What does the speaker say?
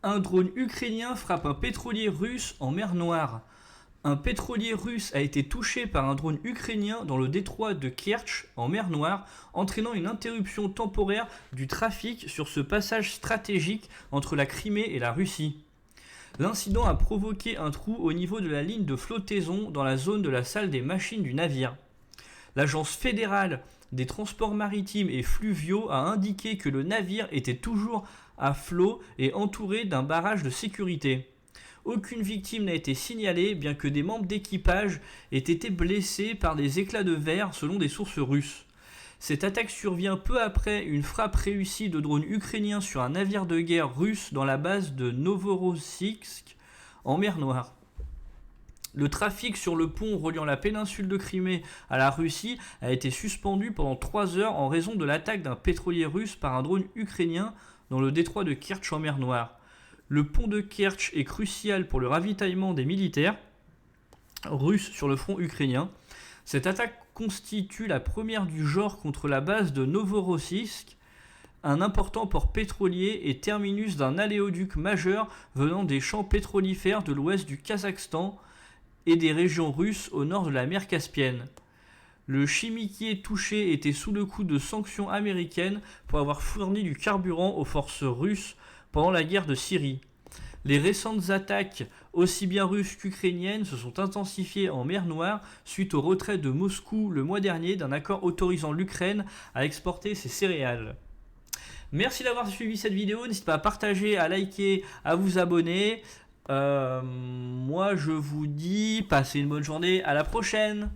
Un drone ukrainien frappe un pétrolier russe en mer Noire. Un pétrolier russe a été touché par un drone ukrainien dans le détroit de Kertch en mer Noire, entraînant une interruption temporaire du trafic sur ce passage stratégique entre la Crimée et la Russie. L'incident a provoqué un trou au niveau de la ligne de flottaison dans la zone de la salle des machines du navire. L'Agence fédérale des transports maritimes et fluviaux a indiqué que le navire était toujours à flot et entouré d'un barrage de sécurité. Aucune victime n'a été signalée, bien que des membres d'équipage aient été blessés par des éclats de verre selon des sources russes. Cette attaque survient peu après une frappe réussie de drones ukrainiens sur un navire de guerre russe dans la base de Novorossiysk en mer Noire. Le trafic sur le pont reliant la péninsule de Crimée à la Russie a été suspendu pendant 3 heures en raison de l'attaque d'un pétrolier russe par un drone ukrainien dans le détroit de Kertch en mer Noire. Le pont de Kertch est crucial pour le ravitaillement des militaires russes sur le front ukrainien. Cette attaque constitue la première du genre contre la base de Novorossiysk, un important port pétrolier et terminus d'un oléoduc majeur venant des champs pétrolifères de l'ouest du Kazakhstan et des régions russes au nord de la mer Caspienne. Le chimiquier touché était sous le coup de sanctions américaines pour avoir fourni du carburant aux forces russes pendant la guerre de Syrie. Les récentes attaques, aussi bien russes qu'ukrainiennes, se sont intensifiées en mer Noire suite au retrait de Moscou le mois dernier d'un accord autorisant l'Ukraine à exporter ses céréales. Merci d'avoir suivi cette vidéo, n'hésitez pas à partager, à liker, à vous abonner. Moi je vous dis, passez une bonne journée, à la prochaine.